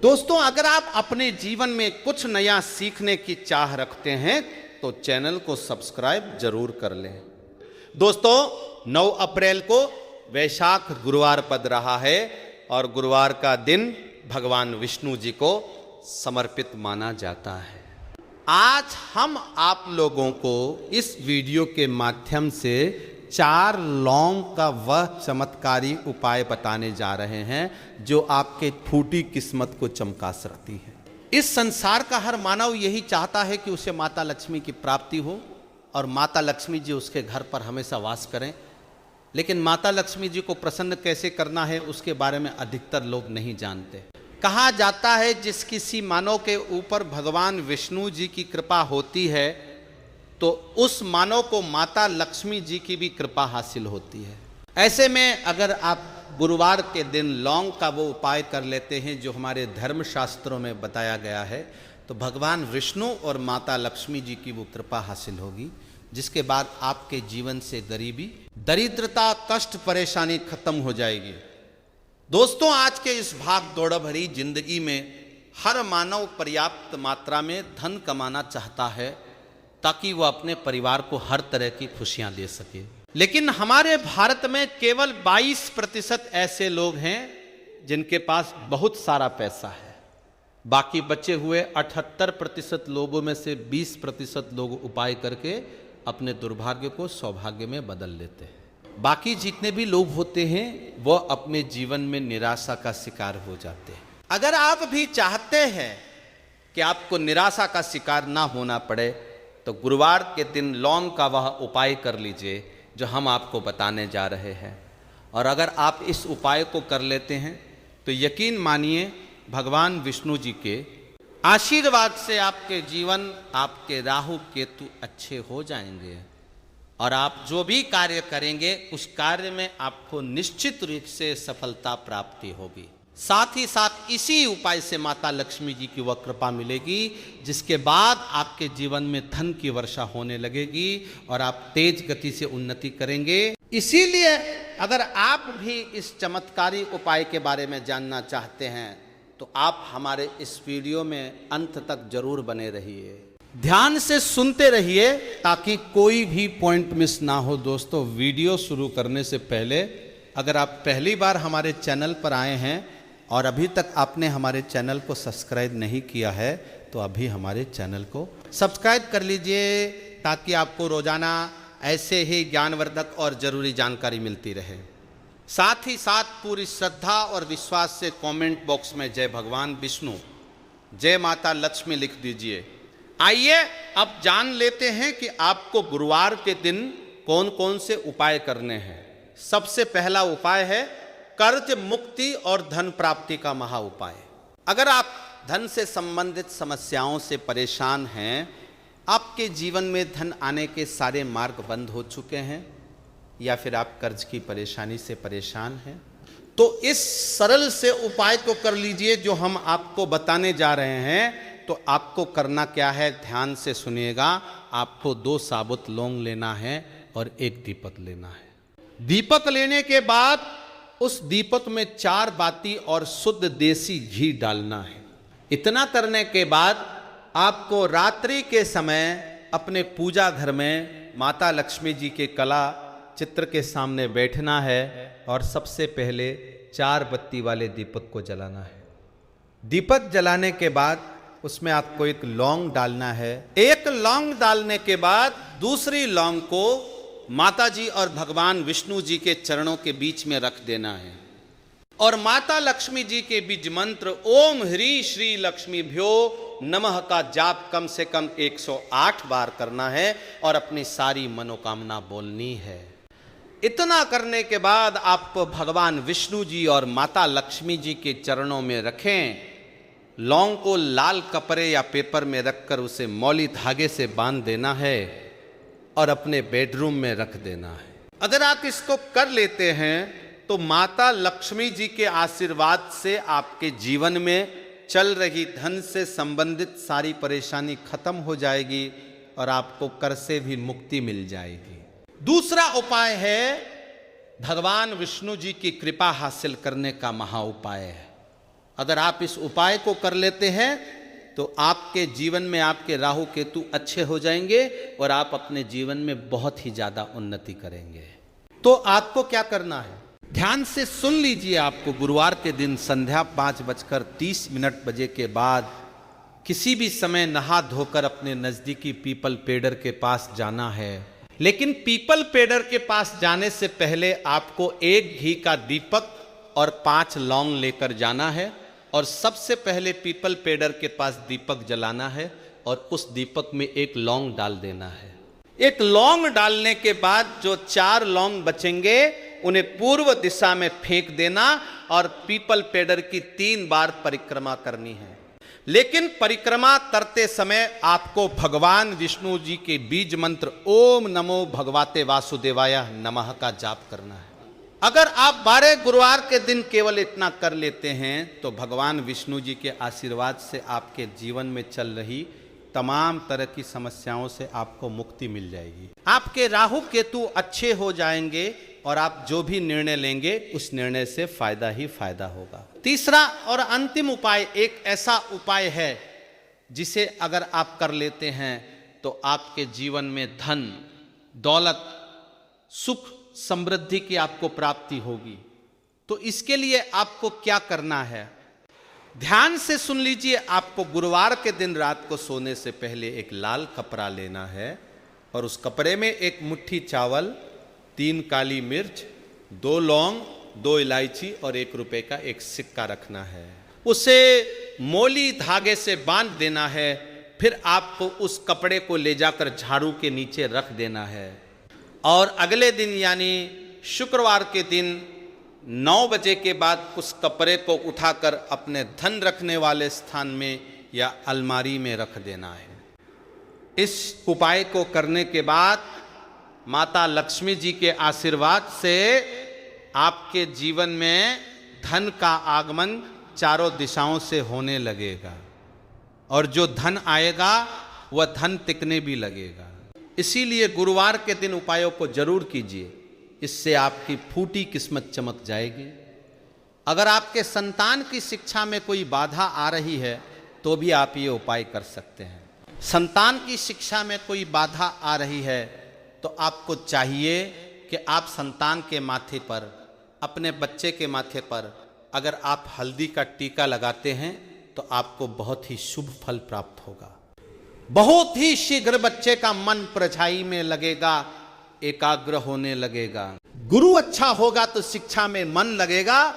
दोस्तों, अगर आप अपने जीवन में कुछ नया सीखने की चाह रखते हैं तो चैनल को सब्सक्राइब जरूर कर लें। दोस्तों, 9 अप्रैल को वैशाख गुरुवार पड़ रहा है और गुरुवार का दिन भगवान विष्णु जी को समर्पित माना जाता है। आज हम आप लोगों को इस वीडियो के माध्यम से 4 लौंग का वह चमत्कारी उपाय बताने जा रहे हैं जो आपके फूटी किस्मत को चमका सकती है। इस संसार का हर मानव यही चाहता है कि उसे माता लक्ष्मी की प्राप्ति हो और माता लक्ष्मी जी उसके घर पर हमेशा वास करें। लेकिन माता लक्ष्मी जी को प्रसन्न कैसे करना है उसके बारे में अधिकतर लोग नहीं जानते। कहा जाता है जिस किसी मानव के ऊपर भगवान विष्णु जी की कृपा होती है तो उस मानव को माता लक्ष्मी जी की भी कृपा हासिल होती है। ऐसे में अगर आप गुरुवार के दिन लौंग का वो उपाय कर लेते हैं जो हमारे धर्म शास्त्रों में बताया गया है तो भगवान विष्णु और माता लक्ष्मी जी की वो कृपा हासिल होगी, जिसके बाद आपके जीवन से गरीबी, दरिद्रता, कष्ट, परेशानी खत्म हो जाएगी। दोस्तों, आज के इस भाग दौड़ भरी जिंदगी में हर मानव पर्याप्त मात्रा में धन कमाना चाहता है ताकि वह अपने परिवार को हर तरह की खुशियां दे सके। लेकिन हमारे भारत में केवल 22% ऐसे लोग हैं जिनके पास बहुत सारा पैसा है। बाकी बचे हुए 78% लोगों में से 20% लोग उपाय करके अपने दुर्भाग्य को सौभाग्य में बदल लेते हैं। बाकी जितने भी लोग होते हैं वह अपने जीवन में निराशा का शिकार हो जाते हैं। अगर आप भी चाहते हैं कि आपको निराशा का शिकार ना होना पड़े तो गुरुवार के दिन लौंग का वह उपाय कर लीजिए जो हम आपको बताने जा रहे हैं। और अगर आप इस उपाय को कर लेते हैं तो यकीन मानिए भगवान विष्णु जी के आशीर्वाद से आपके जीवन, आपके राहु केतु अच्छे हो जाएंगे और आप जो भी कार्य करेंगे उस कार्य में आपको निश्चित रूप से सफलता प्राप्ति होगी। साथ ही साथ इसी उपाय से माता लक्ष्मी जी की वह कृपा मिलेगी जिसके बाद आपके जीवन में धन की वर्षा होने लगेगी और आप तेज गति से उन्नति करेंगे। इसीलिए अगर आप भी इस चमत्कारी उपाय के बारे में जानना चाहते हैं तो आप हमारे इस वीडियो में अंत तक जरूर बने रहिए, ध्यान से सुनते रहिए ताकि कोई भी पॉइंट मिस ना हो। दोस्तों, वीडियो शुरू करने से पहले अगर आप पहली बार हमारे चैनल पर आए हैं और अभी तक आपने हमारे चैनल को सब्सक्राइब नहीं किया है तो अभी हमारे चैनल को सब्सक्राइब कर लीजिए ताकि आपको रोजाना ऐसे ही ज्ञानवर्धक और ज़रूरी जानकारी मिलती रहे। साथ ही साथ पूरी श्रद्धा और विश्वास से कमेंट बॉक्स में जय भगवान विष्णु, जय माता लक्ष्मी लिख दीजिए। आइए अब जान लेते हैं कि आपको गुरुवार के दिन कौन कौन से उपाय करने हैं। सबसे पहला उपाय है कर्ज मुक्ति और धन प्राप्ति का महा उपाय। अगर आप धन से संबंधित समस्याओं से परेशान हैं, आपके जीवन में धन आने के सारे मार्ग बंद हो चुके हैं या फिर आप कर्ज की परेशानी से परेशान हैं, तो इस सरल से उपाय को कर लीजिए जो हम आपको बताने जा रहे हैं। तो आपको करना क्या है, ध्यान से सुनिएगा। आपको 2 साबुत लौंग लेना है और 1 दीपक लेना है। दीपक लेने के बाद उस दीपक में 4 बाती और शुद्ध देसी घी डालना है। इतना करने के बाद आपको रात्रि के समय अपने पूजा घर में माता लक्ष्मी जी के कला चित्र के सामने बैठना है और सबसे पहले 4 बत्ती वाले दीपक को जलाना है। दीपक जलाने के बाद उसमें आपको 1 लौंग डालना है। 1 लौंग डालने के बाद दूसरी लौंग को माता जी और भगवान विष्णु जी के चरणों के बीच में रख देना है और माता लक्ष्मी जी के बीज मंत्र ओम ह्री श्री लक्ष्मी भ्यो नमः का जाप कम से कम 108 बार करना है और अपनी सारी मनोकामना बोलनी है। इतना करने के बाद आप भगवान विष्णु जी और माता लक्ष्मी जी के चरणों में रखें। लौंग को लाल कपड़े या पेपर में रखकर उसे मौली धागे से बांध देना है और अपने बेडरूम में रख देना है। अगर आप इसको कर लेते हैं तो माता लक्ष्मी जी के आशीर्वाद से आपके जीवन में चल रही धन से संबंधित सारी परेशानी खत्म हो जाएगी और आपको कर से भी मुक्ति मिल जाएगी। दूसरा उपाय है भगवान विष्णु जी की कृपा हासिल करने का महा उपाय है। अगर आप इस उपाय को कर लेते हैं तो आपके जीवन में आपके राहु केतु अच्छे हो जाएंगे और आप अपने जीवन में बहुत ही ज्यादा उन्नति करेंगे। तो आपको क्या करना है, ध्यान से सुन लीजिए। आपको गुरुवार के दिन संध्या 5:30 बजे के बाद किसी भी समय नहा धोकर अपने नजदीकी पीपल पेड़र के पास जाना है। लेकिन पीपल पेड़र के पास जाने से पहले आपको 1 घी का दीपक और 5 लौंग लेकर जाना है और सबसे पहले पीपल पेड़र के पास दीपक जलाना है और उस दीपक में 1 लौंग डाल देना है। 1 लौंग डालने के बाद जो 4 लौंग बचेंगे उन्हें पूर्व दिशा में फेंक देना और पीपल पेड़र की 3 बार परिक्रमा करनी है। लेकिन परिक्रमा करते समय आपको भगवान विष्णु जी के बीज मंत्र ओम नमो भगवते वासुदेवाय नमः का जाप करना है। अगर आप 12 गुरुवार के दिन केवल इतना कर लेते हैं तो भगवान विष्णु जी के आशीर्वाद से आपके जीवन में चल रही तमाम तरह की समस्याओं से आपको मुक्ति मिल जाएगी। आपके राहु केतु अच्छे हो जाएंगे और आप जो भी निर्णय लेंगे उस निर्णय से फायदा ही फायदा होगा। तीसरा और अंतिम उपाय एक ऐसा उपाय है जिसे अगर आप कर लेते हैं तो आपके जीवन में धन, दौलत, सुख, समृद्धि की आपको प्राप्ति होगी। तो इसके लिए आपको क्या करना है, ध्यान से सुन लीजिए। आपको गुरुवार के दिन रात को सोने से पहले एक लाल कपड़ा लेना है और उस कपड़े में 1 मुट्ठी चावल, 3 काली मिर्च, 2 लौंग, 2 इलायची और 1 रुपए का 1 सिक्का रखना है। उसे मोली धागे से बांध देना है। फिर आपको उस कपड़े को ले जाकर झाड़ू के नीचे रख देना है और अगले दिन यानी शुक्रवार के दिन 9 बजे के बाद उस कपड़े को उठाकर अपने धन रखने वाले स्थान में या अलमारी में रख देना है। इस उपाय को करने के बाद माता लक्ष्मी जी के आशीर्वाद से आपके जीवन में धन का आगमन चारों दिशाओं से होने लगेगा और जो धन आएगा वह धन टिकने भी लगेगा। इसीलिए गुरुवार के दिन उपायों को जरूर कीजिए, इससे आपकी फूटी किस्मत चमक जाएगी। अगर आपके संतान की शिक्षा में कोई बाधा आ रही है तो भी आप ये उपाय कर सकते हैं। संतान की शिक्षा में कोई बाधा आ रही है तो आपको चाहिए कि आप संतान के माथे पर, अपने बच्चे के माथे पर अगर आप हल्दी का टीका लगाते हैं तो आपको बहुत ही शुभ फल प्राप्त होगा। बहुत ही शीघ्र बच्चे का मन परछाई में लगेगा, एकाग्र होने लगेगा। गुरु अच्छा होगा तो शिक्षा में मन लगेगा,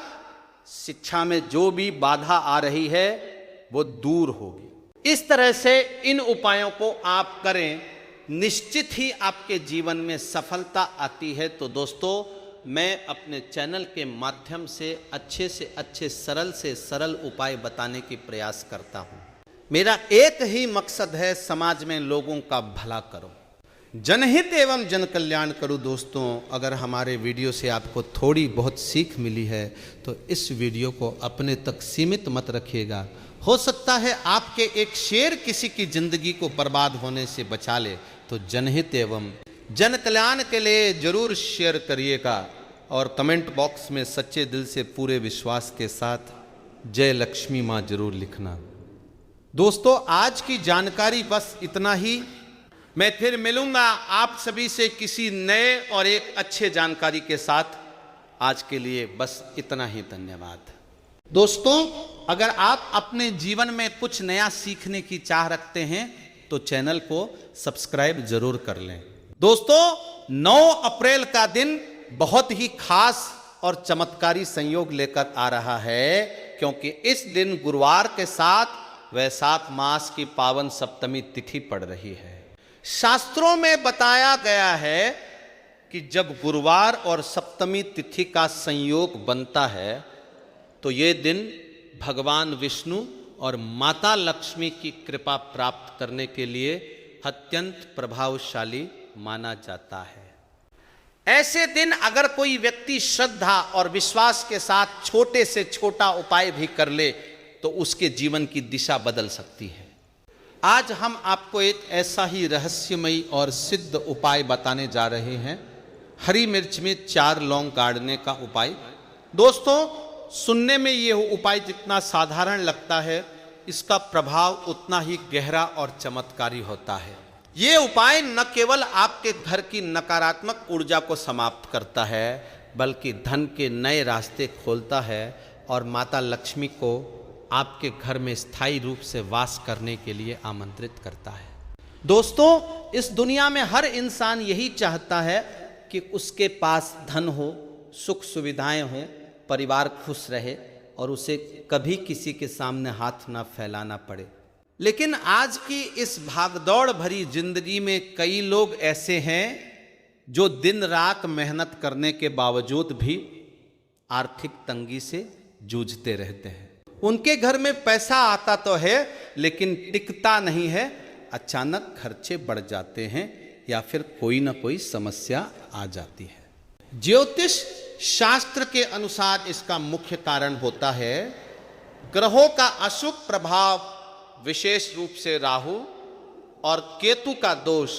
शिक्षा में जो भी बाधा आ रही है वो दूर होगी। इस तरह से इन उपायों को आप करें, निश्चित ही आपके जीवन में सफलता आती है। तो दोस्तों, मैं अपने चैनल के माध्यम से अच्छे सरल से सरल उपाय बताने की प्रयास करता हूँ। मेरा एक ही मकसद है, समाज में लोगों का भला करो, जनहित एवं जन कल्याण करो। दोस्तों, अगर हमारे वीडियो से आपको थोड़ी बहुत सीख मिली है तो इस वीडियो को अपने तक सीमित मत रखिएगा। हो सकता है आपके एक शेर किसी की जिंदगी को बर्बाद होने से बचा ले, तो जनहित एवं जन कल्याण के लिए जरूर शेयर करिएगा और कमेंट बॉक्स में सच्चे दिल से पूरे विश्वास के साथ जय लक्ष्मी माँ जरूर लिखना। दोस्तों, आज की जानकारी बस इतना ही। मैं फिर मिलूंगा आप सभी से किसी नए और एक अच्छे जानकारी के साथ। आज के लिए बस इतना ही, धन्यवाद। दोस्तों, अगर आप अपने जीवन में कुछ नया सीखने की चाह रखते हैं तो चैनल को सब्सक्राइब जरूर कर लें। दोस्तों, 9 अप्रैल का दिन बहुत ही खास और चमत्कारी संयोग लेकर आ रहा है, क्योंकि इस दिन गुरुवार के साथ वैशाख मास की पावन सप्तमी तिथि पड़ रही है। शास्त्रों में बताया गया है कि जब गुरुवार और सप्तमी तिथि का संयोग बनता है तो ये दिन भगवान विष्णु और माता लक्ष्मी की कृपा प्राप्त करने के लिए अत्यंत प्रभावशाली माना जाता है। ऐसे दिन अगर कोई व्यक्ति श्रद्धा और विश्वास के साथ छोटे से छोटा उपाय भी कर ले तो उसके जीवन की दिशा बदल सकती है। आज हम आपको एक ऐसा ही रहस्यमयी और सिद्ध उपाय बताने जा रहे हैं, हरी मिर्च में 4 लौंग गाड़ने का उपाय। दोस्तों, सुनने में यह उपाय जितना साधारण लगता है, इसका प्रभाव उतना ही गहरा और चमत्कारी होता है। ये उपाय न केवल आपके घर की नकारात्मक ऊर्जा को समाप्त करता है, बल्कि धन के नए रास्ते खोलता है और माता लक्ष्मी को आपके घर में स्थायी रूप से वास करने के लिए आमंत्रित करता है। दोस्तों, इस दुनिया में हर इंसान यही चाहता है कि उसके पास धन हो, सुख सुविधाएं हों, परिवार खुश रहे और उसे कभी किसी के सामने हाथ ना फैलाना पड़े। लेकिन आज की इस भागदौड़ भरी जिंदगी में कई लोग ऐसे हैं जो दिन रात मेहनत करने के बावजूद भी आर्थिक तंगी से जूझते रहते हैं। उनके घर में पैसा आता तो है, लेकिन टिकता नहीं है। अचानक खर्चे बढ़ जाते हैं या फिर कोई ना कोई समस्या आ जाती है। ज्योतिष शास्त्र के अनुसार इसका मुख्य कारण होता है ग्रहों का अशुभ प्रभाव, विशेष रूप से राहु और केतु का दोष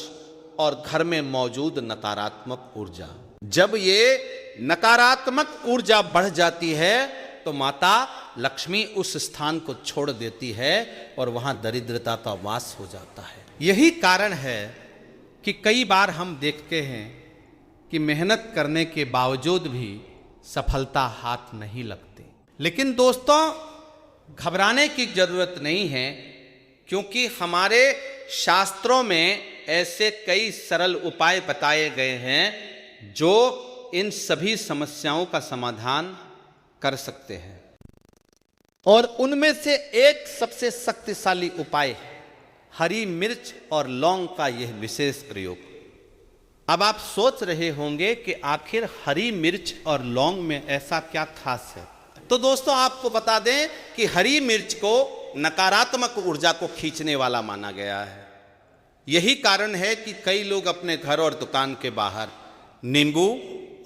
और घर में मौजूद नकारात्मक ऊर्जा। जब ये नकारात्मक ऊर्जा बढ़ जाती है तो माता लक्ष्मी उस स्थान को छोड़ देती है और वहां दरिद्रता का वास हो जाता है। यही कारण है कि कई बार हम देखते हैं कि मेहनत करने के बावजूद भी सफलता हाथ नहीं लगती। लेकिन दोस्तों, घबराने की जरूरत नहीं है, क्योंकि हमारे शास्त्रों में ऐसे कई सरल उपाय बताए गए हैं जो इन सभी समस्याओं का समाधान कर सकते हैं। और उनमें से एक सबसे शक्तिशाली उपाय है हरी मिर्च और लौंग का यह विशेष प्रयोग। अब आप सोच रहे होंगे कि आखिर हरी मिर्च और लौंग में ऐसा क्या खास है। तो दोस्तों, आपको बता दें कि हरी मिर्च को नकारात्मक ऊर्जा को खींचने वाला माना गया है। यही कारण है कि कई लोग अपने घर और दुकान के बाहर नींबू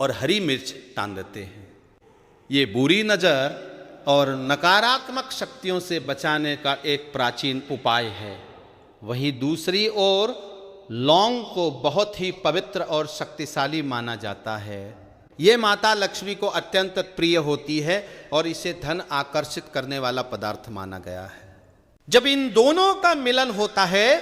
और हरी मिर्च टांग देते हैं। ये बुरी नज़र और नकारात्मक शक्तियों से बचाने का एक प्राचीन उपाय है। वहीं दूसरी ओर लौंग को बहुत ही पवित्र और शक्तिशाली माना जाता है। ये माता लक्ष्मी को अत्यंत प्रिय होती है और इसे धन आकर्षित करने वाला पदार्थ माना गया है। जब इन दोनों का मिलन होता है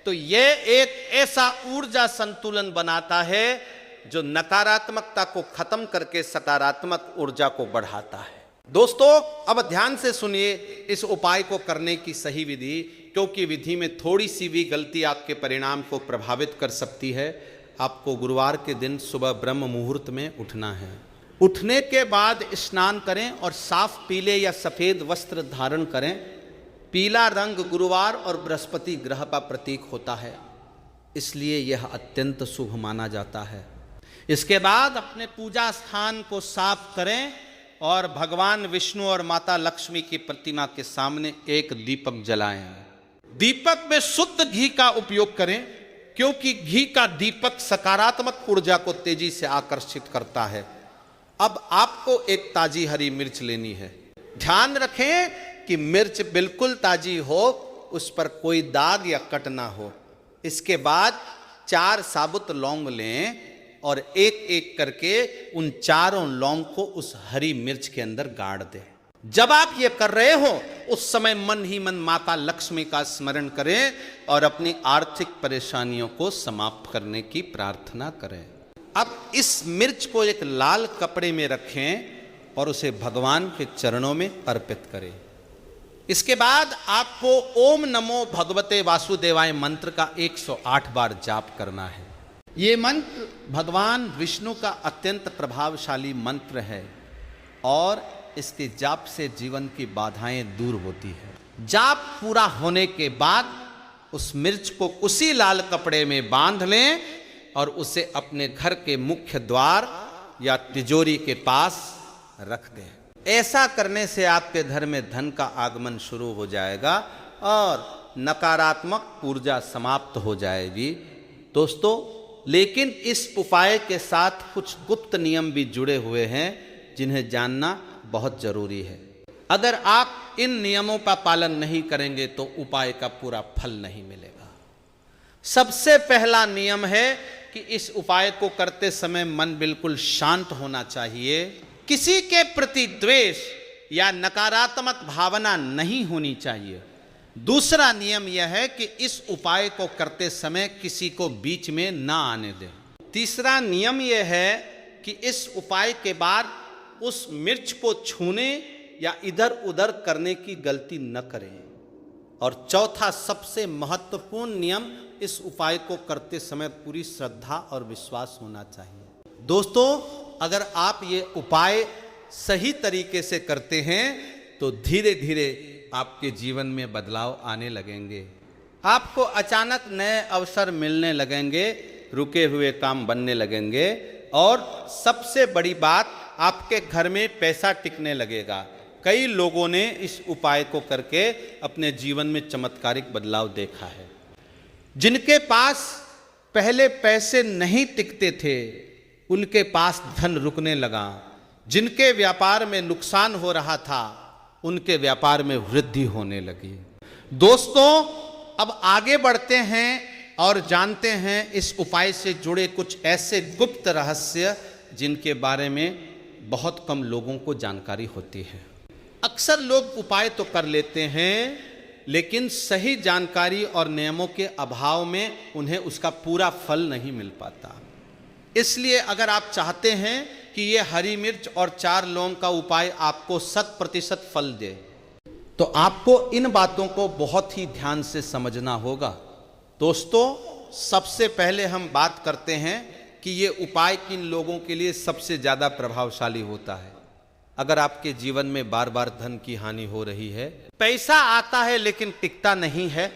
तो यह एक ऐसा ऊर्जा संतुलन बनाता है जो नकारात्मकता को खत्म करके सकारात्मक ऊर्जा को बढ़ाता है। दोस्तों, अब ध्यान से सुनिए इस उपाय को करने की सही विधि, क्योंकि विधि में थोड़ी सी भी गलती आपके परिणाम को प्रभावित कर सकती है। आपको गुरुवार के दिन सुबह ब्रह्म मुहूर्त में उठना है। उठने के बाद स्नान करें और साफ पीले या सफ़ेद वस्त्र धारण करें। पीला रंग गुरुवार और बृहस्पति ग्रह का प्रतीक होता है, इसलिए यह अत्यंत शुभ माना जाता है। इसके बाद अपने पूजा स्थान को साफ करें और भगवान विष्णु और माता लक्ष्मी की प्रतिमा के सामने एक दीपक जलाएं। दीपक में शुद्ध घी का उपयोग करें, क्योंकि घी का दीपक सकारात्मक ऊर्जा को तेजी से आकर्षित करता है। अब आपको एक ताजी हरी मिर्च लेनी है। ध्यान रखें कि मिर्च बिल्कुल ताजी हो, उस पर कोई दाग या कट ना हो। इसके बाद 4 साबुत लौंग लें और एक एक करके उन चारों लौंग को उस हरी मिर्च के अंदर गाड़ दें। जब आप ये कर रहे हो उस समय मन ही मन माता लक्ष्मी का स्मरण करें और अपनी आर्थिक परेशानियों को समाप्त करने की प्रार्थना करें। अब इस मिर्च को एक लाल कपड़े में रखें और उसे भगवान के चरणों में अर्पित करें। इसके बाद आपको ओम नमो भगवते वासुदेवाय मंत्र का 108 बार जाप करना है। ये मंत्र भगवान विष्णु का अत्यंत प्रभावशाली मंत्र है और इसके जाप से जीवन की बाधाएं दूर होती है। जाप पूरा होने के बाद उस मिर्च को उसी लाल कपड़े में बांध लें और उसे अपने घर के मुख्य द्वार या तिजोरी के पास रख दें। ऐसा करने से आपके घर में धन का आगमन शुरू हो जाएगा और नकारात्मक ऊर्जा समाप्त हो जाएगी। दोस्तों, लेकिन इस उपाय के साथ कुछ गुप्त नियम भी जुड़े हुए हैं जिन्हें जानना बहुत जरूरी है। अगर आप इन नियमों का पालन नहीं करेंगे तो उपाय का पूरा फल नहीं मिलेगा। सबसे पहला नियम है कि इस उपाय को करते समय मन बिल्कुल शांत होना चाहिए। किसी के प्रति द्वेष या नकारात्मक भावना नहीं होनी चाहिए। दूसरा नियम यह है कि इस उपाय को करते समय किसी को बीच में ना आने दें। तीसरा नियम यह है कि इस उपाय के बाद उस मिर्च को छूने या इधर उधर करने की गलती न करें। और चौथा सबसे महत्वपूर्ण नियम, इस उपाय को करते समय पूरी श्रद्धा और विश्वास होना चाहिए। दोस्तों, अगर आप ये उपाय सही तरीके से करते हैं तो धीरे धीरे आपके जीवन में बदलाव आने लगेंगे। आपको अचानक नए अवसर मिलने लगेंगे, रुके हुए काम बनने लगेंगे और सबसे बड़ी बात, आपके घर में पैसा टिकने लगेगा। कई लोगों ने इस उपाय को करके अपने जीवन में चमत्कारिक बदलाव देखा है। जिनके पास पहले पैसे नहीं टिकते थे, उनके पास धन रुकने लगा। जिनके व्यापार में नुकसान हो रहा था, उनके व्यापार में वृद्धि होने लगी। दोस्तों, अब आगे बढ़ते हैं और जानते हैं इस उपाय से जुड़े कुछ ऐसे गुप्त रहस्य जिनके बारे में बहुत कम लोगों को जानकारी होती है। अक्सर लोग उपाय तो कर लेते हैं, लेकिन सही जानकारी और नियमों के अभाव में उन्हें उसका पूरा फल नहीं मिल पाता। इसलिए अगर आप चाहते हैं कि ये हरी मिर्च और 4 लौंग का उपाय आपको 100% फल दे, तो आपको इन बातों को बहुत ही ध्यान से समझना होगा। दोस्तों, सबसे पहले हम बात करते हैं कि ये उपाय किन लोगों के लिए सबसे ज़्यादा प्रभावशाली होता है। अगर आपके जीवन में बार बार धन की हानि हो रही है, पैसा आता है लेकिन टिकता नहीं है,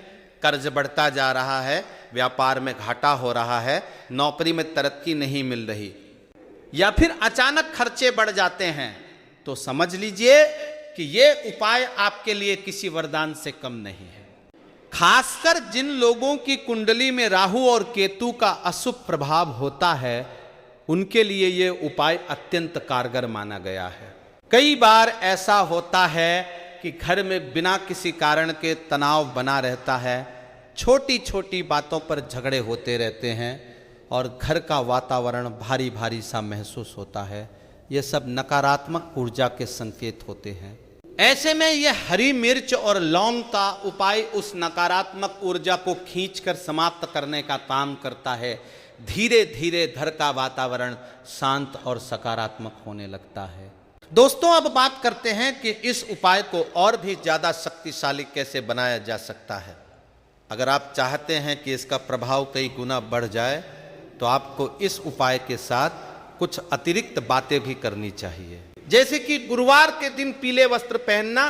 कर्ज बढ़ता जा रहा है, व्यापार में घाटा हो रहा है, नौकरी में तरक्की नहीं मिल रही, या फिर अचानक खर्चे बढ़ जाते हैं, तो समझ लीजिए कि ये उपाय आपके लिए किसी वरदान से कम नहीं है। खासकर जिन लोगों की कुंडली में राहु और केतु का अशुभ प्रभाव होता है, उनके लिए ये उपाय अत्यंत कारगर माना गया है। कई बार ऐसा होता है कि घर में बिना किसी कारण के तनाव बना रहता है, छोटी छोटी बातों पर झगड़े होते रहते हैं और घर का वातावरण भारी भारी सा महसूस होता है। ये सब नकारात्मक ऊर्जा के संकेत होते हैं। ऐसे में ये हरी मिर्च और लौंग का उपाय उस नकारात्मक ऊर्जा को खींचकर समाप्त करने का काम करता है। धीरे धीरे घर का वातावरण शांत और सकारात्मक होने लगता है। दोस्तों, अब बात करते हैं कि इस उपाय को और भी ज़्यादा शक्तिशाली कैसे बनाया जा सकता है। अगर आप चाहते हैं कि इसका प्रभाव कई गुना बढ़ जाए, तो आपको इस उपाय के साथ कुछ अतिरिक्त बातें भी करनी चाहिए। जैसे कि गुरुवार के दिन पीले वस्त्र पहनना,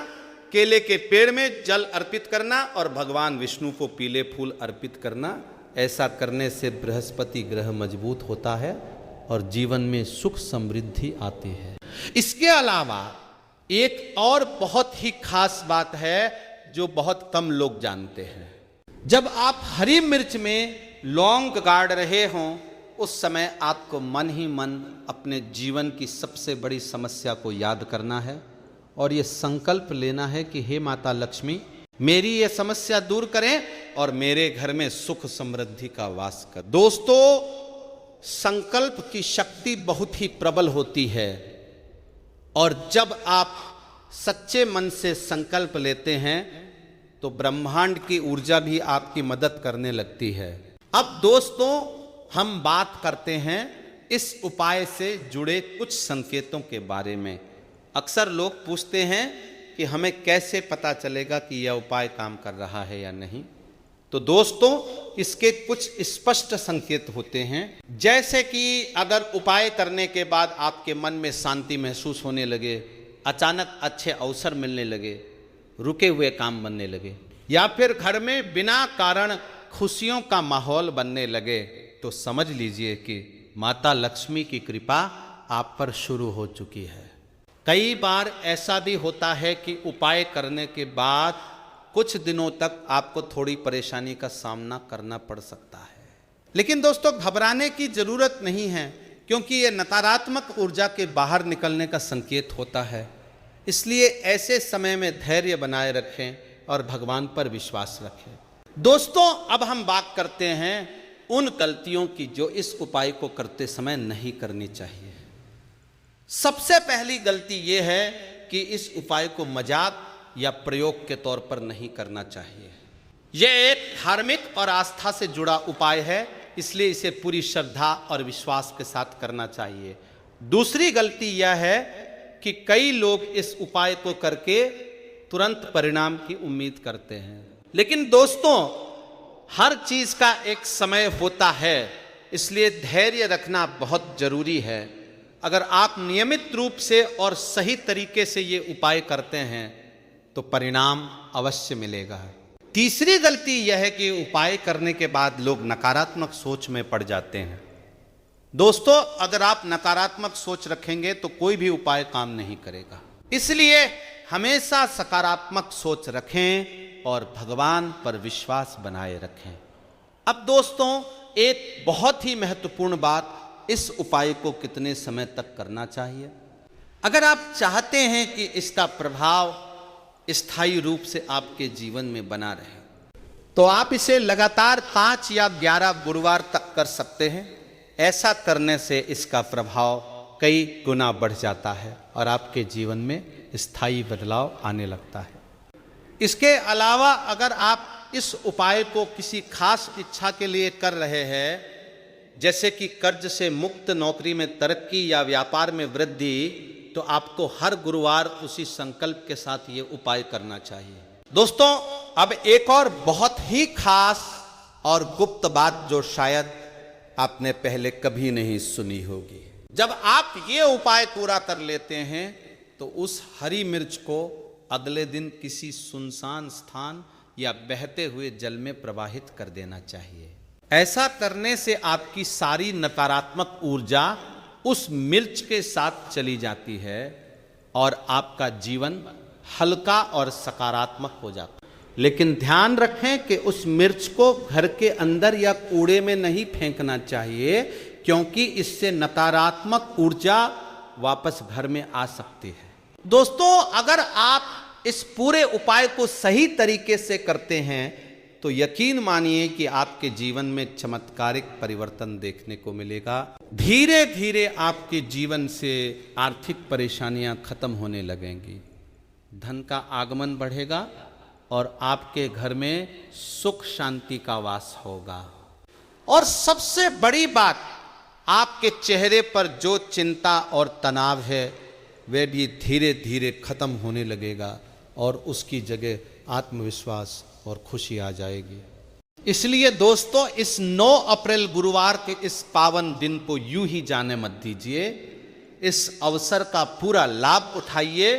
केले के पेड़ में जल अर्पित करना और भगवान विष्णु को पीले फूल अर्पित करना। ऐसा करने से बृहस्पति ग्रह मजबूत होता है और जीवन में सुख समृद्धि आती है। इसके अलावा एक और बहुत ही खास बात है जो बहुत कम लोग जानते हैं। जब आप हरी मिर्च में लौंग गाड़ रहे हों, उस समय आपको मन ही मन अपने जीवन की सबसे बड़ी समस्या को याद करना है और ये संकल्प लेना है कि हे माता लक्ष्मी, मेरी ये समस्या दूर करें और मेरे घर में सुख समृद्धि का वास कर। दोस्तों, संकल्प की शक्ति बहुत ही प्रबल होती है और जब आप सच्चे मन से संकल्प लेते हैं तो ब्रह्मांड की ऊर्जा भी आपकी मदद करने लगती है। अब दोस्तों, हम बात करते हैं इस उपाय से जुड़े कुछ संकेतों के बारे में। अक्सर लोग पूछते हैं कि हमें कैसे पता चलेगा कि यह उपाय काम कर रहा है या नहीं। तो दोस्तों, इसके कुछ स्पष्ट संकेत होते हैं। जैसे कि अगर उपाय करने के बाद आपके मन में शांति महसूस होने लगे, अचानक अच्छे अवसर मिलने लगे, रुके हुए काम बनने लगे, या फिर घर में बिना कारण खुशियों का माहौल बनने लगे, तो समझ लीजिए कि माता लक्ष्मी की कृपा आप पर शुरू हो चुकी है। कई बार ऐसा भी होता है कि उपाय करने के बाद कुछ दिनों तक आपको थोड़ी परेशानी का सामना करना पड़ सकता है, लेकिन दोस्तों घबराने की जरूरत नहीं है, क्योंकि ये नकारात्मक ऊर्जा के बाहर निकलने का संकेत होता है। इसलिए ऐसे समय में धैर्य बनाए रखें और भगवान पर विश्वास रखें। दोस्तों, अब हम बात करते हैं उन गलतियों की जो इस उपाय को करते समय नहीं करनी चाहिए। सबसे पहली गलती यह है कि इस उपाय को मजाक या प्रयोग के तौर पर नहीं करना चाहिए। यह एक धार्मिक और आस्था से जुड़ा उपाय है, इसलिए इसे पूरी श्रद्धा और विश्वास के साथ करना चाहिए। दूसरी गलती यह है कि कई लोग इस उपाय को करके तुरंत परिणाम की उम्मीद करते हैं, लेकिन दोस्तों हर चीज का एक समय होता है, इसलिए धैर्य रखना बहुत जरूरी है। अगर आप नियमित रूप से और सही तरीके से ये उपाय करते हैं तो परिणाम अवश्य मिलेगा। तीसरी गलती यह है कि उपाय करने के बाद लोग नकारात्मक सोच में पड़ जाते हैं। दोस्तों अगर आप नकारात्मक सोच रखेंगे तो कोई भी उपाय काम नहीं करेगा, इसलिए हमेशा सकारात्मक सोच रखें और भगवान पर विश्वास बनाए रखें। अब दोस्तों एक बहुत ही महत्वपूर्ण बात, इस उपाय को कितने समय तक करना चाहिए। अगर आप चाहते हैं कि इसका प्रभाव स्थायी रूप से आपके जीवन में बना रहे तो आप इसे लगातार 5 या 11 गुरुवार तक कर सकते हैं। ऐसा करने से इसका प्रभाव कई गुना बढ़ जाता है और आपके जीवन में स्थायी बदलाव आने लगता है। इसके अलावा अगर आप इस उपाय को किसी खास इच्छा के लिए कर रहे हैं, जैसे कि कर्ज से मुक्त, नौकरी में तरक्की या व्यापार में वृद्धि, तो आपको हर गुरुवार उसी संकल्प के साथ ये उपाय करना चाहिए। दोस्तों अब एक और बहुत ही खास और गुप्त बात जो शायद आपने पहले कभी नहीं सुनी होगी। जब आप ये उपाय पूरा कर लेते हैं तो उस हरी मिर्च को अगले दिन किसी सुनसान स्थान या बहते हुए जल में प्रवाहित कर देना चाहिए। ऐसा करने से आपकी सारी नकारात्मक ऊर्जा उस मिर्च के साथ चली जाती है और आपका जीवन हल्का और सकारात्मक हो जाता है। लेकिन ध्यान रखें कि उस मिर्च को घर के अंदर या कूड़े में नहीं फेंकना चाहिए, क्योंकि इससे नकारात्मक ऊर्जा वापस घर में आ सकती है। दोस्तों अगर आप इस पूरे उपाय को सही तरीके से करते हैं तो यकीन मानिए कि आपके जीवन में चमत्कारिक परिवर्तन देखने को मिलेगा। धीरे धीरे आपके जीवन से आर्थिक परेशानियां खत्म होने लगेंगी, धन का आगमन बढ़ेगा और आपके घर में सुख शांति का वास होगा। और सबसे बड़ी बात, आपके चेहरे पर जो चिंता और तनाव है वह भी धीरे धीरे खत्म होने लगेगा और उसकी जगह आत्मविश्वास और खुशी आ जाएगी। इसलिए दोस्तों इस 9 अप्रैल गुरुवार के इस पावन दिन को यूं ही जाने मत दीजिए। इस अवसर का पूरा लाभ उठाइए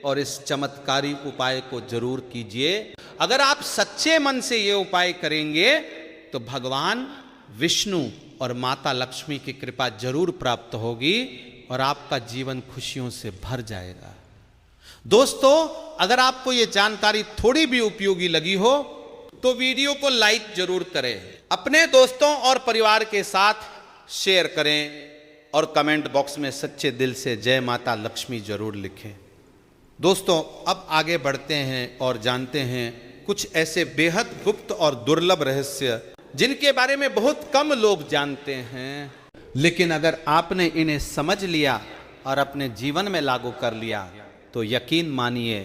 और इस चमत्कारी उपाय को जरूर कीजिए। अगर आप सच्चे मन से ये उपाय करेंगे तो भगवान विष्णु और माता लक्ष्मी की कृपा जरूर प्राप्त होगी और आपका जीवन खुशियों से भर जाएगा। दोस्तों अगर आपको ये जानकारी थोड़ी भी उपयोगी लगी हो तो वीडियो को लाइक जरूर करें, अपने दोस्तों और परिवार के साथ शेयर करें और कमेंट बॉक्स में सच्चे दिल से जय माता लक्ष्मी जरूर लिखें। दोस्तों अब आगे बढ़ते हैं और जानते हैं कुछ ऐसे बेहद गुप्त और दुर्लभ रहस्य जिनके बारे में बहुत कम लोग जानते हैं, लेकिन अगर आपने इन्हें समझ लिया और अपने जीवन में लागू कर लिया तो यकीन मानिए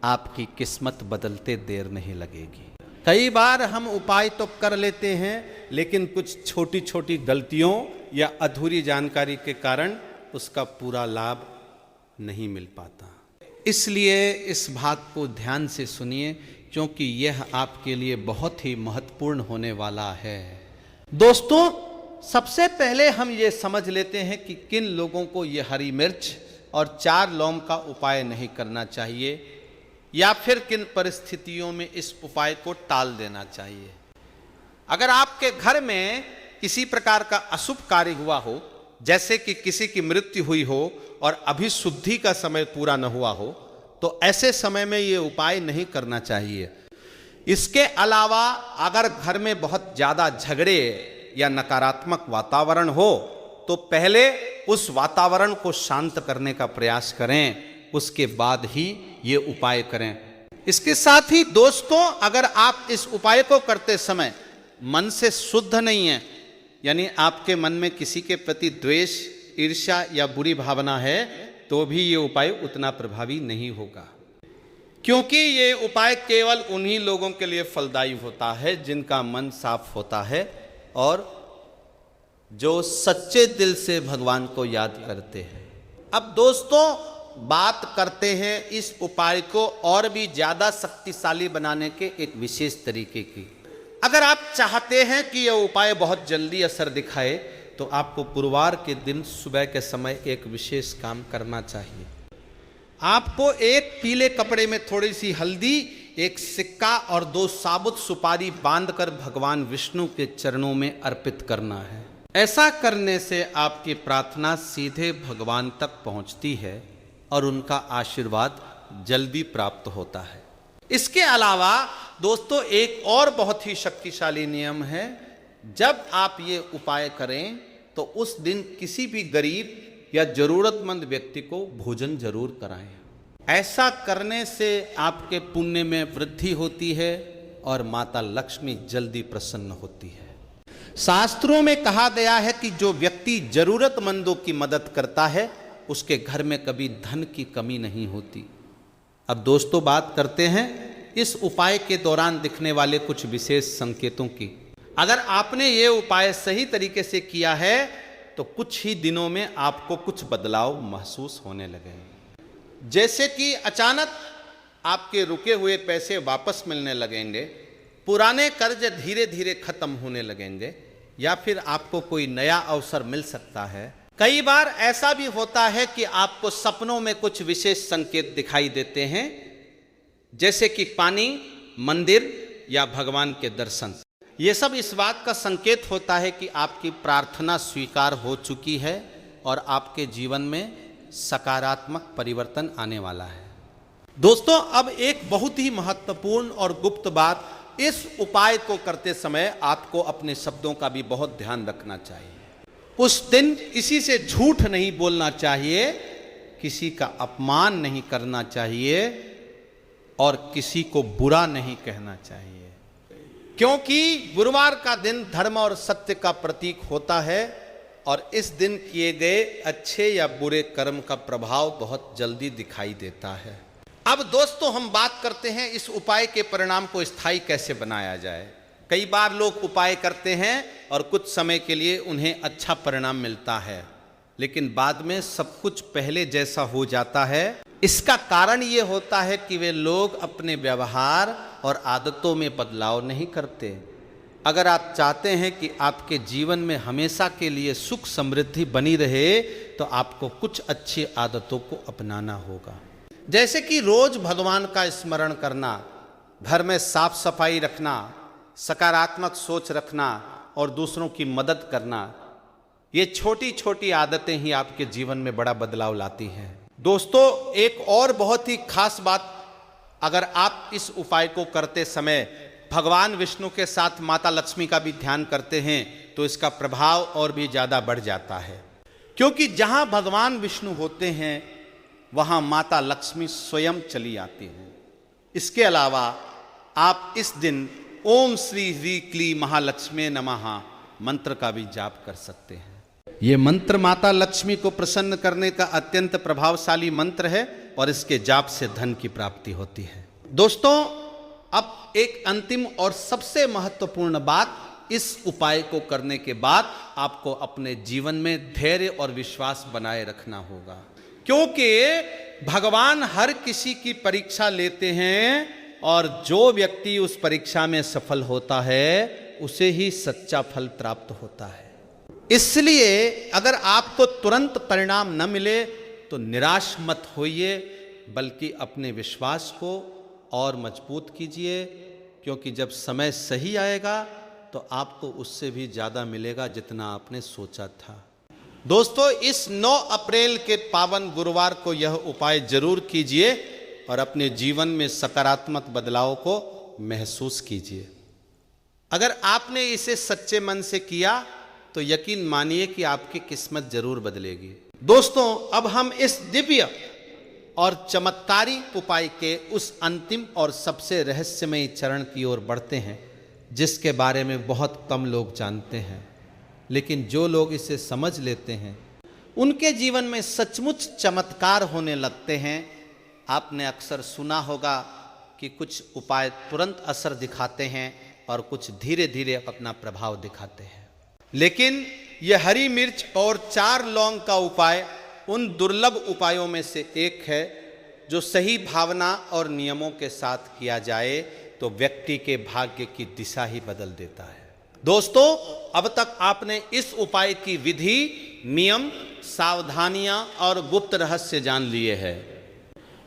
आपकी किस्मत बदलते देर नहीं लगेगी। कई बार हम उपाय तो कर लेते हैं लेकिन कुछ छोटी छोटी गलतियों या अधूरी जानकारी के कारण उसका पूरा लाभ नहीं मिल पाता। इसलिए इस भाग को ध्यान से सुनिए क्योंकि यह आपके लिए बहुत ही महत्वपूर्ण होने वाला है। दोस्तों सबसे पहले हम ये समझ लेते हैं कि किन लोगों को ये हरी मिर्च और 4 लौंग का उपाय नहीं करना चाहिए या फिर किन परिस्थितियों में इस उपाय को टाल देना चाहिए। अगर आपके घर में किसी प्रकार का अशुभ कार्य हुआ हो, जैसे कि किसी की मृत्यु हुई हो और अभी शुद्धि का समय पूरा न हुआ हो, तो ऐसे समय में ये उपाय नहीं करना चाहिए। इसके अलावा अगर घर में बहुत ज़्यादा झगड़े या नकारात्मक वातावरण हो तो पहले उस वातावरण को शांत करने का प्रयास करें, उसके बाद ही ये उपाय करें। इसके साथ ही दोस्तों अगर आप इस उपाय को करते समय मन से शुद्ध नहीं है, यानी आपके मन में किसी के प्रति द्वेष, ईर्ष्या या बुरी भावना है, तो भी ये उपाय उतना प्रभावी नहीं होगा, क्योंकि ये उपाय केवल उन्हीं लोगों के लिए फलदायी होता है जिनका मन साफ होता है और जो सच्चे दिल से भगवान को याद करते हैं। अब दोस्तों, बात करते हैं इस उपाय को और भी ज्यादा शक्तिशाली बनाने के एक विशेष तरीके की। अगर आप चाहते हैं कि यह उपाय बहुत जल्दी असर दिखाए तो आपको गुरुवार के दिन सुबह के समय एक विशेष काम करना चाहिए। आपको एक पीले कपड़े में थोड़ी सी हल्दी, एक सिक्का और 2 साबुत सुपारी बांधकर भगवान विष्णु के चरणों में अर्पित करना है। ऐसा करने से आपकी प्रार्थना सीधे भगवान तक पहुंचती है और उनका आशीर्वाद जल्दी प्राप्त होता है। इसके अलावा दोस्तों, एक और बहुत ही शक्तिशाली नियम है। जब आप ये उपाय करें तो उस दिन किसी भी गरीब या जरूरतमंद व्यक्ति को भोजन जरूर कराएं। ऐसा करने से आपके पुण्य में वृद्धि होती है और माता लक्ष्मी जल्दी प्रसन्न होती है। शास्त्रों में कहा गया है कि जो व्यक्ति जरूरतमंदों की मदद करता है उसके घर में कभी धन की कमी नहीं होती। अब दोस्तों, बात करते हैं इस उपाय के दौरान दिखने वाले कुछ विशेष संकेतों की। अगर आपने ये उपाय सही तरीके से किया है तो कुछ ही दिनों में आपको कुछ बदलाव महसूस होने लगेंगे, जैसे कि अचानक आपके रुके हुए पैसे वापस मिलने लगेंगे, पुराने कर्ज धीरे धीरे खत्म होने लगेंगे, या फिर आपको कोई नया अवसर मिल सकता है। कई बार ऐसा भी होता है कि आपको सपनों में कुछ विशेष संकेत दिखाई देते हैं, जैसे कि पानी, मंदिर या भगवान के दर्शन। ये सब इस बात का संकेत होता है कि आपकी प्रार्थना स्वीकार हो चुकी है और आपके जीवन में सकारात्मक परिवर्तन आने वाला है। दोस्तों, अब एक बहुत ही महत्वपूर्ण और गुप्त बात, इस उपाय को करते समय आपको अपने शब्दों का भी बहुत ध्यान रखना चाहिए। उस दिन किसी से झूठ नहीं बोलना चाहिए, किसी का अपमान नहीं करना चाहिए और किसी को बुरा नहीं कहना चाहिए, क्योंकि गुरुवार का दिन धर्म और सत्य का प्रतीक होता है और इस दिन किए गए अच्छे या बुरे कर्म का प्रभाव बहुत जल्दी दिखाई देता है। अब दोस्तों, हम बात करते हैं इस उपाय के परिणाम को स्थायी कैसे बनाया जाए। कई बार लोग उपाय करते हैं और कुछ समय के लिए उन्हें अच्छा परिणाम मिलता है, लेकिन बाद में सब कुछ पहले जैसा हो जाता है। इसका कारण ये होता है कि वे लोग अपने व्यवहार और आदतों में बदलाव नहीं करते। अगर आप चाहते हैं कि आपके जीवन में हमेशा के लिए सुख समृद्धि बनी रहे तो आपको कुछ अच्छी आदतों को अपनाना होगा, जैसे कि रोज भगवान का स्मरण करना, घर में साफ सफाई रखना, सकारात्मक सोच रखना और दूसरों की मदद करना। ये छोटी छोटी आदतें ही आपके जीवन में बड़ा बदलाव लाती हैं। दोस्तों, एक और बहुत ही खास बात, अगर आप इस उपाय को करते समय भगवान विष्णु के साथ माता लक्ष्मी का भी ध्यान करते हैं तो इसका प्रभाव और भी ज़्यादा बढ़ जाता है, क्योंकि जहाँ भगवान विष्णु होते हैं वहाँ माता लक्ष्मी स्वयं चली आती हैं। इसके अलावा आप इस दिन ओम श्री ह्रीं क्लीं महालक्ष्मी नमः मंत्र का भी जाप कर सकते हैं। ये मंत्र माता लक्ष्मी को प्रसन्न करने का अत्यंत प्रभावशाली मंत्र है और इसके जाप से धन की प्राप्ति होती है। दोस्तों, अब एक अंतिम और सबसे महत्वपूर्ण बात, इस उपाय को करने के बाद आपको अपने जीवन में धैर्य और विश्वास बनाए रखना होगा, क्योंकि भगवान हर किसी की परीक्षा लेते हैं और जो व्यक्ति उस परीक्षा में सफल होता है उसे ही सच्चा फल प्राप्त होता है। इसलिए अगर आपको तुरंत परिणाम न मिले तो निराश मत होइए, बल्कि अपने विश्वास को और मजबूत कीजिए, क्योंकि जब समय सही आएगा तो आपको उससे भी ज़्यादा मिलेगा जितना आपने सोचा था। दोस्तों, इस 9 अप्रैल के पावन गुरुवार को यह उपाय जरूर कीजिए और अपने जीवन में सकारात्मक बदलाव को महसूस कीजिए। अगर आपने इसे सच्चे मन से किया तो यकीन मानिए कि आपकी किस्मत जरूर बदलेगी। दोस्तों, अब हम इस दिव्य और चमत्कारिक उपाय के उस अंतिम और सबसे रहस्यमयी चरण की ओर बढ़ते हैं, जिसके बारे में बहुत कम लोग जानते हैं, लेकिन जो लोग इसे समझ लेते हैं उनके जीवन में सचमुच चमत्कार होने लगते हैं। आपने अक्सर सुना होगा कि कुछ उपाय तुरंत असर दिखाते हैं और कुछ धीरे धीरे अपना प्रभाव दिखाते हैं। लेकिन यह हरी मिर्च और 4 लौंग का उपाय उन दुर्लभ उपायों में से एक है जो सही भावना और नियमों के साथ किया जाए तो व्यक्ति के भाग्य की दिशा ही बदल देता है। दोस्तों, अब तक आपने इस उपाय की विधि, नियम, सावधानियां और गुप्त रहस्य जान लिए हैं।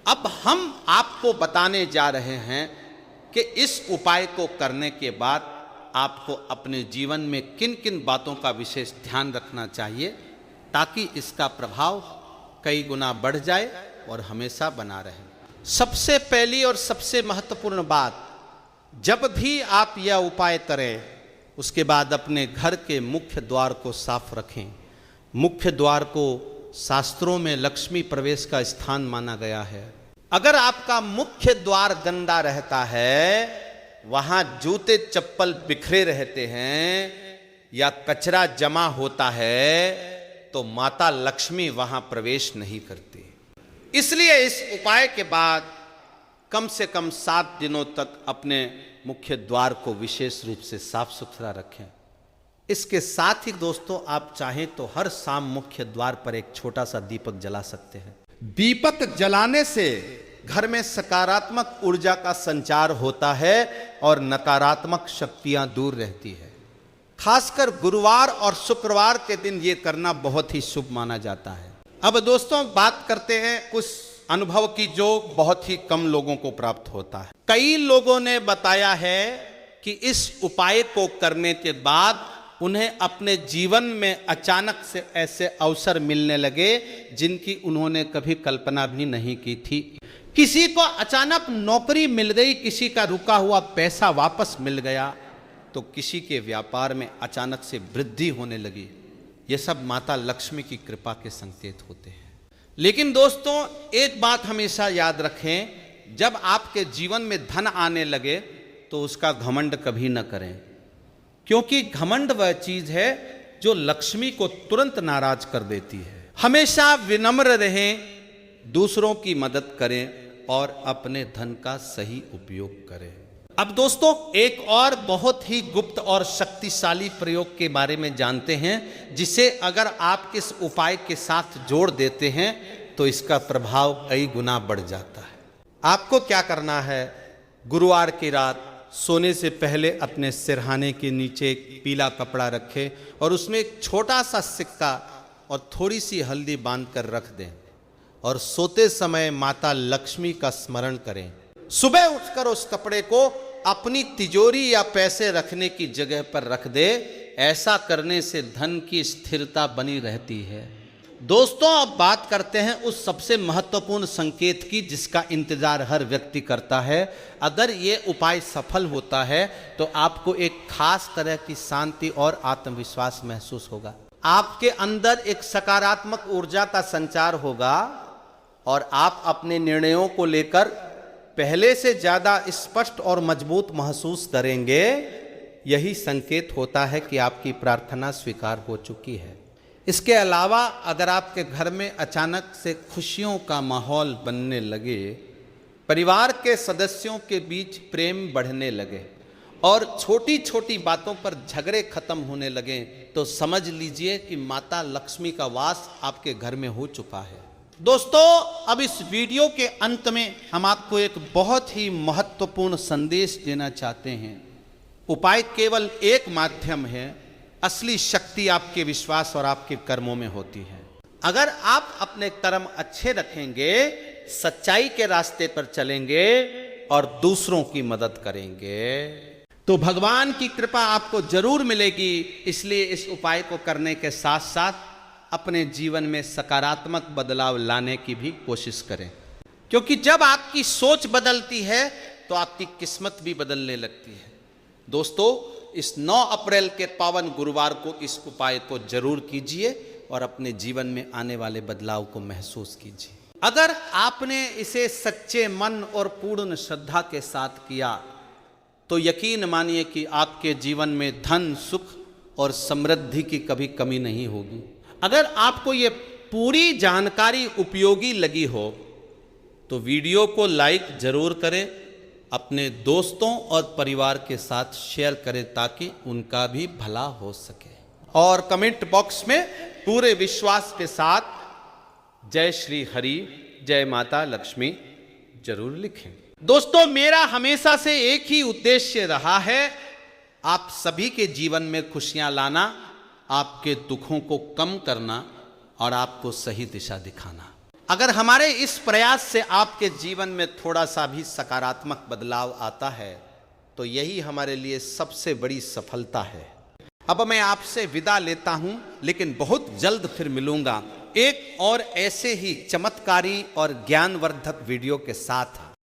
अब हम आपको बताने जा रहे हैं कि इस उपाय को करने के बाद आपको अपने जीवन में किन किन बातों का विशेष ध्यान रखना चाहिए ताकि इसका प्रभाव कई गुना बढ़ जाए और हमेशा बना रहे। सबसे पहली और सबसे महत्वपूर्ण बात, जब भी आप यह उपाय करें उसके बाद अपने घर के मुख्य द्वार को साफ रखें। मुख्य द्वार को शास्त्रों में लक्ष्मी प्रवेश का स्थान माना गया है। अगर आपका मुख्य द्वार गंदा रहता है, वहां जूते चप्पल बिखरे रहते हैं या कचरा जमा होता है, तो माता लक्ष्मी वहां प्रवेश नहीं करती। इसलिए इस उपाय के बाद कम से कम 7 दिनों तक अपने मुख्य द्वार को विशेष रूप से साफ सुथरा रखें। इसके साथ ही दोस्तों, आप चाहें तो हर शाम मुख्य द्वार पर एक छोटा सा दीपक जला सकते हैं। दीपक जलाने से घर में सकारात्मक ऊर्जा का संचार होता है और नकारात्मक शक्तियां दूर रहती है। खासकर गुरुवार और शुक्रवार के दिन ये करना बहुत ही शुभ माना जाता है। अब दोस्तों, बात करते हैं कुछ अनुभव की जो बहुत ही कम लोगों को प्राप्त होता है। कई लोगों ने बताया है कि इस उपाय को करने के बाद उन्हें अपने जीवन में अचानक से ऐसे अवसर मिलने लगे जिनकी उन्होंने कभी कल्पना भी नहीं की थी। किसी को अचानक नौकरी मिल गई, किसी का रुका हुआ पैसा वापस मिल गया, तो किसी के व्यापार में अचानक से वृद्धि होने लगी। ये सब माता लक्ष्मी की कृपा के संकेत होते हैं। लेकिन दोस्तों, एक बात हमेशा याद रखें, जब आपके जीवन में धन आने लगे तो उसका घमंड कभी न करें, क्योंकि घमंड वह चीज है जो लक्ष्मी को तुरंत नाराज कर देती है। हमेशा विनम्र रहें, दूसरों की मदद करें और अपने धन का सही उपयोग करें। अब दोस्तों, एक और बहुत ही गुप्त और शक्तिशाली प्रयोग के बारे में जानते हैं, जिसे अगर आप इस उपाय के साथ जोड़ देते हैं तो इसका प्रभाव कई गुना बढ़ जाता है। आपको क्या करना है, गुरुवार की रात सोने से पहले अपने सिरहाने के नीचे एक पीला कपड़ा रखें और उसमें एक छोटा सा सिक्का और थोड़ी सी हल्दी बांध कर रख दें और सोते समय माता लक्ष्मी का स्मरण करें। सुबह उठकर उस कपड़े को अपनी तिजोरी या पैसे रखने की जगह पर रख दे। ऐसा करने से धन की स्थिरता बनी रहती है। दोस्तों, अब बात करते हैं उस सबसे महत्वपूर्ण संकेत की जिसका इंतजार हर व्यक्ति करता है। अगर ये उपाय सफल होता है तो आपको एक खास तरह की शांति और आत्मविश्वास महसूस होगा। आपके अंदर एक सकारात्मक ऊर्जा का संचार होगा और आप अपने निर्णयों को लेकर पहले से ज्यादा स्पष्ट और मजबूत महसूस करेंगे। यही संकेत होता है कि आपकी प्रार्थना स्वीकार हो चुकी है। इसके अलावा अगर आपके घर में अचानक से खुशियों का माहौल बनने लगे, परिवार के सदस्यों के बीच प्रेम बढ़ने लगे और छोटी छोटी बातों पर झगड़े खत्म होने लगे, तो समझ लीजिए कि माता लक्ष्मी का वास आपके घर में हो चुका है। दोस्तों, अब इस वीडियो के अंत में हम आपको एक बहुत ही महत्वपूर्ण संदेश देना चाहते हैं। उपाय केवल एक माध्यम है, असली शक्ति आपके विश्वास और आपके कर्मों में होती है। अगर आप अपने कर्म अच्छे रखेंगे, सच्चाई के रास्ते पर चलेंगे और दूसरों की मदद करेंगे, तो भगवान की कृपा आपको जरूर मिलेगी। इसलिए इस उपाय को करने के साथ साथ अपने जीवन में सकारात्मक बदलाव लाने की भी कोशिश करें, क्योंकि जब आपकी सोच बदलती है तो आपकी किस्मत भी बदलने लगती है। दोस्तों, इस 9 अप्रैल के पावन गुरुवार को इस उपाय को जरूर कीजिए और अपने जीवन में आने वाले बदलाव को महसूस कीजिए। अगर आपने इसे सच्चे मन और पूर्ण श्रद्धा के साथ किया तो यकीन मानिए कि आपके जीवन में धन, सुख और समृद्धि की कभी कमी नहीं होगी। अगर आपको ये पूरी जानकारी उपयोगी लगी हो तो वीडियो को लाइक जरूर करें, अपने दोस्तों और परिवार के साथ शेयर करें ताकि उनका भी भला हो सके। और कमेंट बॉक्स में पूरे विश्वास के साथ जय श्री हरि, जय माता लक्ष्मी जरूर लिखें। दोस्तों, मेरा हमेशा से एक ही उद्देश्य रहा है, आप सभी के जीवन में खुशियां लाना, आपके दुखों को कम करना और आपको सही दिशा दिखाना। अगर हमारे इस प्रयास से आपके जीवन में थोड़ा सा भी सकारात्मक बदलाव आता है तो यही हमारे लिए सबसे बड़ी सफलता है। अब मैं आपसे विदा लेता हूं, लेकिन बहुत जल्द फिर मिलूंगा एक और ऐसे ही चमत्कारी और ज्ञानवर्धक वीडियो के साथ।